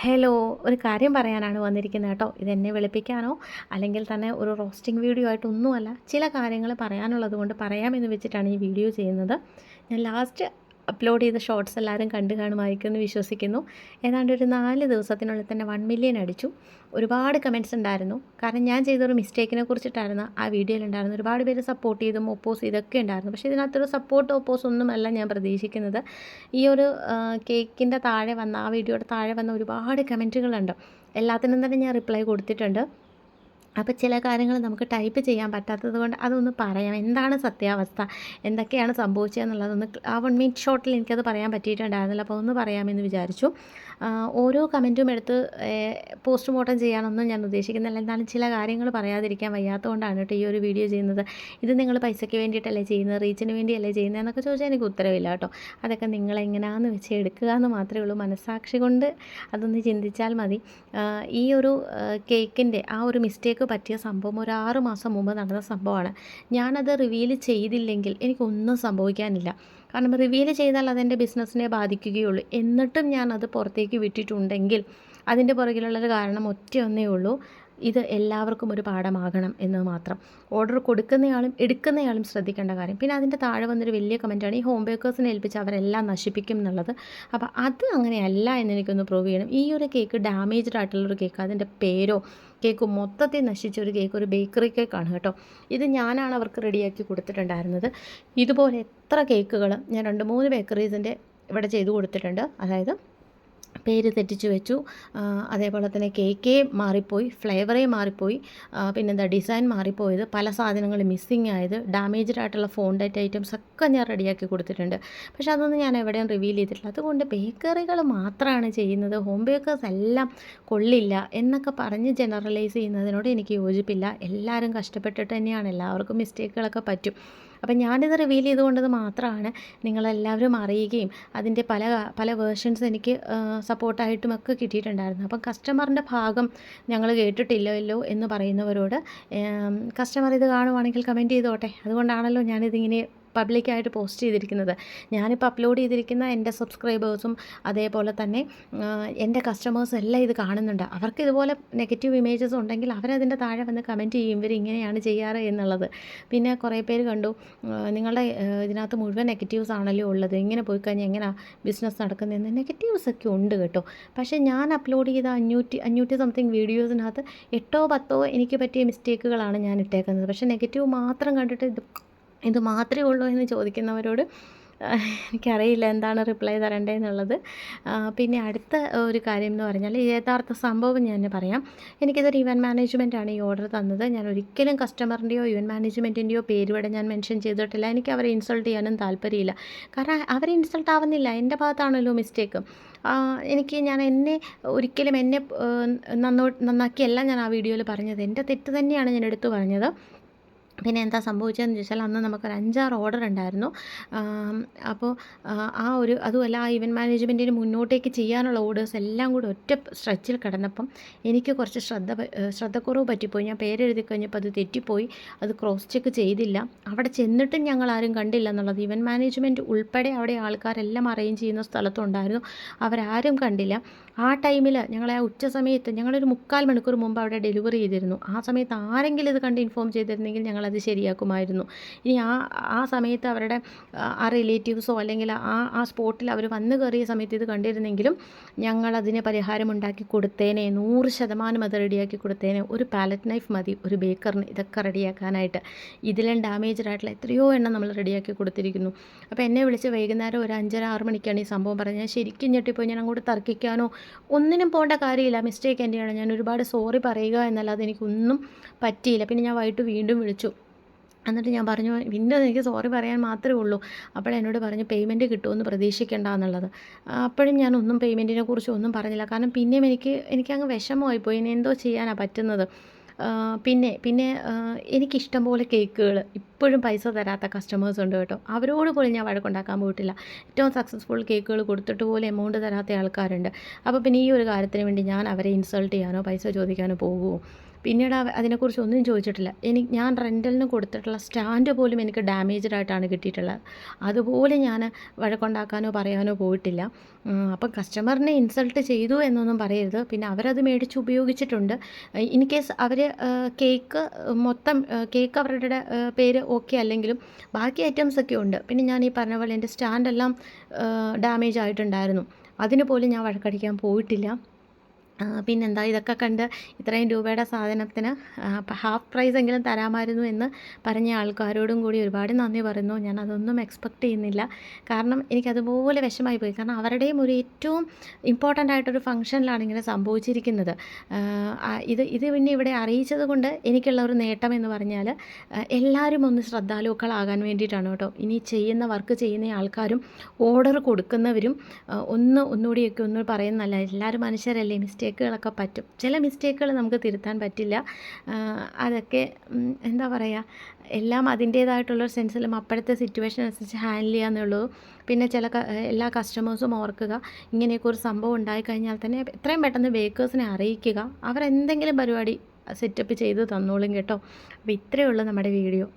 Hello, ഒരു കാര്യം പറയാനാണ് വന്നിരിക്കുന്നത് കേട്ടോ. ഇതെന്നെ വിളിപ്പിക്കാനോ അല്ലെങ്കിൽ തന്നെ ഒരു റോസ്റ്റിംഗ് വീഡിയോ ആയിട്ടൊന്നുമല്ല. ചില കാര്യങ്ങൾ പറയാനുള്ളത് കൊണ്ട് പറയാമെന്ന് വെച്ചിട്ടാണ് ഈ വീഡിയോ ചെയ്യുന്നത്. ഞാൻ ലാസ്റ്റ് അപ്ലോഡ് ചെയ്ത ഷോർട്സ് എല്ലാവരും കണ്ടു കാണുമായിരിക്കുമെന്ന് വിശ്വസിക്കുന്നു. ഏതാണ്ട് ഒരു 4 ദിവസത്തിനുള്ളിൽ തന്നെ 1 മില്യൺ അടിച്ചു. ഒരുപാട് കമൻറ്റ്സ് ഉണ്ടായിരുന്നു. കാരണം ഞാൻ ചെയ്തൊരു മിസ്റ്റേക്കിനെ കുറിച്ചിട്ടായിരുന്നു ആ വീഡിയോയിലുണ്ടായിരുന്നത്. ഒരുപാട് പേര് സപ്പോർട്ട് ചെയ്തും ഒപ്പോസ് ചെയ്തൊക്കെ ഉണ്ടായിരുന്നു. പക്ഷേ ഇതിനകത്തൊരു സപ്പോർട്ട് ഒപ്പോസ് ഒന്നുമല്ല ഞാൻ പ്രതീക്ഷിക്കുന്നത്. ഈ ഒരു കേക്കിൻ്റെ താഴെ വന്ന ആ വീഡിയോയുടെ താഴെ വന്ന ഒരുപാട് കമൻറ്റുകളുണ്ട്. എല്ലാത്തിനും തന്നെ ഞാൻ റിപ്ലൈ കൊടുത്തിട്ടുണ്ട്. അപ്പോൾ ചില കാര്യങ്ങൾ നമുക്ക് ടൈപ്പ് ചെയ്യാൻ പറ്റാത്തത് കൊണ്ട് അതൊന്ന് പറയാം. എന്താണ് സത്യാവസ്ഥ, എന്തൊക്കെയാണ് സംഭവിച്ചതെന്നുള്ളതൊന്ന് ആ 1 മിനിറ്റ് ഷോട്ടിൽ എനിക്കത് പറയാൻ പറ്റിയിട്ടുണ്ടായിരുന്നില്ല. അപ്പോൾ ഒന്ന് പറയാമെന്ന് വിചാരിച്ചു. ഓരോ കമൻറ്റും എടുത്ത് പോസ്റ്റ്മോർട്ടം ചെയ്യാനൊന്നും ഞാൻ ഉദ്ദേശിക്കുന്നില്ല. എന്നാലും ചില കാര്യങ്ങൾ പറയാതിരിക്കാൻ വയ്യാത്തതുകൊണ്ടാണ് കേട്ടോ ഈ ഒരു വീഡിയോ ചെയ്യുന്നത്. ഇത് നിങ്ങൾ പൈസയ്ക്ക് വേണ്ടിയിട്ടല്ലേ ചെയ്യുന്നത്, റീച്ചിന് വേണ്ടിയല്ലേ ചെയ്യുന്നത് എന്നൊക്കെ ചോദിച്ചാൽ എനിക്ക് ഉത്തരവില്ല കേട്ടോ. അതൊക്കെ നിങ്ങളെങ്ങനെയാണെന്ന് വെച്ച് എടുക്കുക എന്ന് മാത്രമേ ഉള്ളൂ. മനസ്സാക്ഷി കൊണ്ട് അതൊന്ന് ചിന്തിച്ചാൽ മതി. ഈ ഒരു കേക്കിൻ്റെ ആ ഒരു മിസ്റ്റേക്ക് പറ്റിയ സംഭവം ഒരു 6 മാസം മുമ്പ് നടന്ന സംഭവമാണ്. ഞാനത് റിവീൽ ചെയ്തില്ലെങ്കിൽ എനിക്കൊന്നും സംഭവിക്കാനില്ല. കാരണം റിവീൽ ചെയ്താൽ അതെൻ്റെ ബിസിനസ്സിനെ ബാധിക്കുകയുള്ളൂ. എന്നിട്ടും ഞാനത് പുറത്തേക്ക് വിട്ടിട്ടുണ്ടെങ്കിൽ അതിൻ്റെ പുറകിലുള്ളൊരു കാരണം ഒറ്റയൊന്നേ ഉള്ളൂ. ഇത് എല്ലാവർക്കും ഒരു പാഠമാകണം എന്ന് മാത്രം. ഓർഡർ കൊടുക്കുന്നയാളും എടുക്കുന്നയാളും ശ്രദ്ധിക്കേണ്ട കാര്യം. പിന്നെ അതിൻ്റെ താഴെ വന്നൊരു വലിയ കമൻറ്റാണ് ഈ ഹോം ബേക്കേഴ്സിനെ ഏൽപ്പിച്ച് അവരെല്ലാം നശിപ്പിക്കും എന്നുള്ളത്. അപ്പോൾ അത് അങ്ങനെയല്ല എന്നെനിക്കൊന്ന് പ്രൂവ് ചെയ്യണം. ഈ ഒരു കേക്ക് ഡാമേജ്ഡ് ആയിട്ടുള്ളൊരു കേക്ക്, അതിൻ്റെ പേരോ കേക്ക് മൊത്തത്തിൽ നശിച്ച ഒരു കേക്ക് ഒരു ബേക്കറി കേക്കാണ് കേട്ടോ. ഇത് ഞാനാണ് അവർക്ക് റെഡിയാക്കി കൊടുത്തിട്ടുണ്ടായിരുന്നത്. ഇതുപോലെ എത്ര കേക്കുകൾ ഞാൻ 2-3 ബേക്കറീസിൻ്റെ ഇവിടെ ചെയ്തു കൊടുത്തിട്ടുണ്ട്. അതായത് പേര് തെറ്റിച്ച് വെച്ചു, അതേപോലെ തന്നെ കേക്കേ മാറിപ്പോയി, ഫ്ലേവറേ മാറിപ്പോയി, പിന്നെന്താ ഡിസൈൻ മാറിപ്പോയത്, പല സാധനങ്ങൾ മിസ്സിങ് ആയത്, ഡാമേജ്ഡ് ആയിട്ടുള്ള ഫോണ്ടേറ്റ് ഐറ്റംസ് ഒക്കെ ഞാൻ റെഡിയാക്കി കൊടുത്തിട്ടുണ്ട്. പക്ഷേ അതൊന്നും ഞാൻ എവിടെയും റിവീൽ ചെയ്തിട്ടില്ല. അതുകൊണ്ട് ബേക്കറികൾ മാത്രമാണ് ചെയ്യുന്നത്, ഹോം ബേക്കേഴ്സ് എല്ലാം കൊള്ളില്ല എന്നൊക്കെ പറഞ്ഞ് ജനറലൈസ് ചെയ്യുന്നതിനോട് എനിക്ക് യോജിപ്പില്ല. എല്ലാവരും കഷ്ടപ്പെട്ടിട്ട് തന്നെയാണ്, എല്ലാവർക്കും മിസ്റ്റേക്കുകളൊക്കെ പറ്റും. അപ്പം ഞാനിത് റിവീൽ ചെയ്തുകൊണ്ടത് മാത്രമാണ് നിങ്ങളെല്ലാവരും അറിയുകയും അതിൻ്റെ പല പല വേർഷൻസ് എനിക്ക് സപ്പോർട്ടായിട്ടുമൊക്കെ കിട്ടിയിട്ടുണ്ടായിരുന്നു. അപ്പം കസ്റ്റമറിൻ്റെ ഭാഗം ഞങ്ങൾ കേട്ടിട്ടില്ലല്ലോ എന്ന് പറയുന്നവരോട് കസ്റ്റമർ ഇത് കാണുവാണെങ്കിൽ കമൻറ്റ് ചെയ്തോട്ടെ. അതുകൊണ്ടാണല്ലോ ഞാനിതിങ്ങനെ പബ്ലിക്കായിട്ട് പോസ്റ്റ് ചെയ്തിരിക്കുന്നത്. ഞാനിപ്പോൾ അപ്ലോഡ് ചെയ്തിരിക്കുന്ന എൻ്റെ സബ്സ്ക്രൈബേഴ്സും അതേപോലെ തന്നെ എൻ്റെ കസ്റ്റമേഴ്സും എല്ലാം ഇത് കാണുന്നുണ്ട്. അവർക്ക് ഇതുപോലെ നെഗറ്റീവ് ഇമേജസ് ഉണ്ടെങ്കിൽ അവരതിൻ്റെ താഴെ വന്ന് കമൻറ്റ് ചെയ്യും ഇവർ ഇങ്ങനെയാണ് ചെയ്യാറ് എന്നുള്ളത്. പിന്നെ കുറേ പേര് കണ്ടു നിങ്ങളുടെ ഇതിനകത്ത് മുഴുവൻ നെഗറ്റീവ്സ് ആണല്ലോ ഉള്ളത്, ഇങ്ങനെ പോയി കഴിഞ്ഞാൽ എങ്ങനെയാണ് ബിസിനസ് നടക്കുന്നതെന്ന്. നെഗറ്റീവ്സ് ഒക്കെ ഉണ്ട് കേട്ടോ. പക്ഷേ ഞാൻ അപ്ലോഡ് ചെയ്ത 500 സംതിങ് വീഡിയോസിനകത്ത് 8-10 എനിക്ക് പറ്റിയ മിസ്റ്റേക്കുകളാണ് ഞാൻ ഇട്ടേക്കുന്നത്. പക്ഷേ നെഗറ്റീവ് മാത്രം കണ്ടിട്ട് ഇത് മാത്രമേ ഉള്ളൂ എന്ന് ചോദിക്കുന്നവരോട് എനിക്കറിയില്ല എന്താണ് റിപ്ലൈ തരേണ്ടതെന്നുള്ളത്. പിന്നെ അടുത്ത ഒരു കാര്യം എന്ന് പറഞ്ഞാൽ യഥാർത്ഥ സംഭവം ഞാൻ പറയാം. എനിക്കിതൊരു ഇവൻറ്റ് മാനേജ്മെൻറ്റാണ് ഈ ഓർഡർ തന്നത്. ഞാൻ ഒരിക്കലും കസ്റ്റമറിൻ്റെയോ ഇവൻറ്റ് മാനേജ്മെൻറ്റിൻ്റെയോ പേര് ഇവിടെ ഞാൻ മെൻഷൻ ചെയ്തിട്ടില്ല. എനിക്ക് അവരെ ഇൻസൾട്ട് ചെയ്യാനും താല്പര്യമില്ല. കാരണം അവരെ ഇൻസൾട്ട് ആവുന്നില്ല, എൻ്റെ ഭാഗത്താണല്ലോ മിസ്റ്റേക്ക്. എന്നെ ഒരിക്കലും എന്നെ നന്നാക്കിയല്ല ഞാൻ ആ വീഡിയോയിൽ പറഞ്ഞത്. എൻ്റെ തെറ്റ് തന്നെയാണ് ഞാൻ എടുത്തു പറഞ്ഞത്. പിന്നെ എന്താ സംഭവിച്ചതെന്ന് ചോദിച്ചാൽ അന്ന് നമുക്കൊരു 5-6 ഓർഡർ ഉണ്ടായിരുന്നു. അപ്പോൾ അതുമല്ല ആ ഇവൻറ്റ് മാനേജ്മെൻറ്റിന് മുന്നോട്ടേക്ക് ചെയ്യാനുള്ള ഓർഡേഴ്സ് എല്ലാം കൂടി ഒറ്റ സ്ട്രെച്ചിൽ കിടന്നപ്പം എനിക്ക് കുറച്ച് ശ്രദ്ധക്കുറവ് പറ്റിപ്പോയി. ഞാൻ പേരെഴുതി കഴിഞ്ഞപ്പോൾ അത് തെറ്റിപ്പോയി, അത് ക്രോസ് ചെക്ക് ചെയ്തില്ല. അവിടെ ചെന്നിട്ടും ഞങ്ങൾ ആരും കണ്ടില്ല എന്നുള്ളത്. ഇവൻറ്റ് മാനേജ്മെൻറ്റ് ഉൾപ്പെടെ അവിടെ ആൾക്കാരെല്ലാം അറേഞ്ച് ചെയ്യുന്ന സ്ഥലത്തുണ്ടായിരുന്നു, അവരാരും കണ്ടില്ല. ആ ടൈമിൽ ഞങ്ങളെ ആ ഉച്ച സമയത്ത് ഞങ്ങളൊരു 3/4 മണിക്കൂർ മുമ്പ് അവിടെ ഡെലിവറി ചെയ്തിരുന്നു. ആ സമയത്ത് ആരെങ്കിലും ഇത് കണ്ട് ഇൻഫോം ചെയ്തിരുന്നെങ്കിൽ ഞങ്ങളത് ശരിയാക്കുമായിരുന്നു. ഇനി ആ സമയത്ത് അവരുടെ ആ റിലേറ്റീവ്സോ അല്ലെങ്കിൽ ആ സ്പോട്ടിൽ അവർ വന്നു കയറിയ സമയത്ത് ഇത് കണ്ടിരുന്നെങ്കിലും ഞങ്ങളതിന് പരിഹാരമുണ്ടാക്കി കൊടുത്തേനെ. 100% അത് റെഡിയാക്കി കൊടുത്തേനെ. ഒരു പാലറ്റ് നൈഫ് മതി ഒരു ബേക്കറിന് ഇതൊക്കെ റെഡിയാക്കാനായിട്ട്. ഇതിലും ഡാമേജ്ഡ് ആയിട്ടുള്ള എത്രയോ എണ്ണം നമ്മൾ റെഡിയാക്കി കൊടുത്തിരിക്കുന്നു. അപ്പോൾ എന്നെ വിളിച്ച് വൈകുന്നേരം ഒരു 5:30-6 മണിക്കാണ് ഈ സംഭവം പറഞ്ഞത്. ശരിക്കും ഞെട്ടിപ്പോയി. ഞാൻ അങ്ങോട്ട് തർക്കിക്കാനോ ഒന്നിനും പോകേണ്ട കാര്യമില്ല, മിസ്റ്റേക്ക് എൻ്റെയാണ്. ഞാൻ ഒരുപാട് സോറി പറയുക എന്നല്ലാതെ എനിക്കൊന്നും പറ്റിയില്ല. പിന്നെ ഞാൻ വൈകിട്ട് വീണ്ടും വിളിച്ചു. എന്നിട്ട് ഞാൻ പറഞ്ഞു പിന്നെ എനിക്ക് സോറി പറയാൻ മാത്രമേ ഉള്ളൂ. അപ്പോഴെന്നോട് പറഞ്ഞു പേയ്മെൻറ്റ് കിട്ടുമെന്ന് പ്രതീക്ഷിക്കേണ്ട എന്നുള്ളത്. അപ്പോഴും ഞാനൊന്നും പേയ്മെൻറ്റിനെ കുറിച്ച് ഒന്നും പറഞ്ഞില്ല. കാരണം പിന്നെയും എനിക്കങ്ങ് വിഷമമായിപ്പോയി. ഇനി എന്തോ ചെയ്യാനാണ് പറ്റുന്നത്. പിന്നെ എനിക്കിഷ്ടം പോലെ കേക്കുകൾ ഇപ്പോഴും പൈസ തരാത്ത കസ്റ്റമേഴ്സ് ഉണ്ട് കേട്ടോ. അവരോട് പോലും ഞാൻ വഴക്കുണ്ടാക്കാൻ പോയിട്ടില്ല. ഏറ്റവും സക്സസ്ഫുൾ കേക്കുകൾ കൊടുത്തിട്ട് പോലും എമൗണ്ട് തരാത്ത ആൾക്കാരുണ്ട്. അപ്പോൾ പിന്നെ ഈ ഒരു കാര്യത്തിന് വേണ്ടി ഞാൻ അവരെ ഇൻസൾട്ട് ചെയ്യാനോ പൈസ ചോദിക്കാനോ പോകുമോ? പിന്നീട് അതിനെക്കുറിച്ച് ഒന്നും ചോദിച്ചിട്ടില്ല. ഞാൻ റെൻ്റലിന് കൊടുത്തിട്ടുള്ള സ്റ്റാൻഡ് പോലും എനിക്ക് ഡാമേജ്ഡ് ആയിട്ടാണ് കിട്ടിയിട്ടുള്ളത്. അതുപോലെ ഞാൻ വഴക്കുണ്ടാക്കാനോ പറയാനോ പോയിട്ടില്ല. അപ്പം കസ്റ്റമറിനെ ഇൻസൾട്ട് ചെയ്തു എന്നൊന്നും പറയരുത്. പിന്നെ അവരത് മേടിച്ച് ഉപയോഗിച്ചിട്ടുണ്ട്. ഇൻ കേസ് അവർ കേക്ക് മൊത്തം കേക്ക് അവരുടെ പേര് ഓക്കെ അല്ലെങ്കിലും ബാക്കി ഐറ്റംസൊക്കെ ഉണ്ട്. പിന്നെ ഞാൻ ഈ പറഞ്ഞ പോലെ എൻ്റെ സ്റ്റാൻഡെല്ലാം ഡാമേജ് ആയിട്ടുണ്ടായിരുന്നു. അതിന് പോലും ഞാൻ വഴക്കടിക്കാൻ പോയിട്ടില്ല. പിന്നെന്താ ഇതൊക്കെ കണ്ട് ഇത്രയും രൂപയുടെ സാധനത്തിന് ഹാഫ് പ്രൈസെങ്കിലും തരാമായിരുന്നു എന്ന് പറഞ്ഞ ആൾക്കാരോടും കൂടി ഒരുപാട് നന്ദി പറയുന്നു. ഞാൻ അതൊന്നും എക്സ്പെക്റ്റ് ചെയ്യുന്നില്ല. കാരണം എനിക്കതുപോലെ വിഷമായി പോയി. കാരണം അവരുടെയും ഒരു ഏറ്റവും ഇമ്പോർട്ടൻ്റ് ആയിട്ടൊരു ഫംഗ്ഷനിലാണ് ഇങ്ങനെ സംഭവിച്ചിരിക്കുന്നത്. ഇത് പിന്നെ ഇവിടെ അറിയിച്ചത് കൊണ്ട് എനിക്കുള്ള ഒരു നേട്ടം എന്ന് പറഞ്ഞാൽ എല്ലാവരും ഒന്ന് ശ്രദ്ധാലുക്കളാകാൻ വേണ്ടിയിട്ടാണ് കേട്ടോ. ഇനി വർക്ക് ചെയ്യുന്ന ആൾക്കാരും ഓർഡർ കൊടുക്കുന്നവരും ഒന്നുകൂടിയൊക്കെ ഒന്ന് പറയുന്നതല്ല. എല്ലാവരും മനുഷ്യരല്ലേ, മിസ്റ്റേക്കുകളൊക്കെ പറ്റും. ചില മിസ്റ്റേക്കുകൾ നമുക്ക് തിരുത്താൻ പറ്റില്ല. അതൊക്കെ എന്താ പറയുക, എല്ലാം അതിൻ്റേതായിട്ടുള്ളൊരു സെൻസിലും അപ്പോഴത്തെ സിറ്റുവേഷൻ അനുസരിച്ച് ഹാൻഡിൽ ചെയ്യാന്നുള്ളൂ. പിന്നെ എല്ലാ കസ്റ്റമേഴ്സും ഓർക്കുക, ഇങ്ങനെയൊക്കെ ഒരു സംഭവം ഉണ്ടായിക്കഴിഞ്ഞാൽ തന്നെ എത്രയും പെട്ടെന്ന് ബേക്കേഴ്സിനെ അറിയിക്കുക. അവരെന്തെങ്കിലും പരിപാടി സെറ്റപ്പ് ചെയ്ത് തന്നോളും കേട്ടോ. അപ്പോൾ ഇത്രയേ ഉള്ളൂ നമ്മുടെ വീഡിയോ.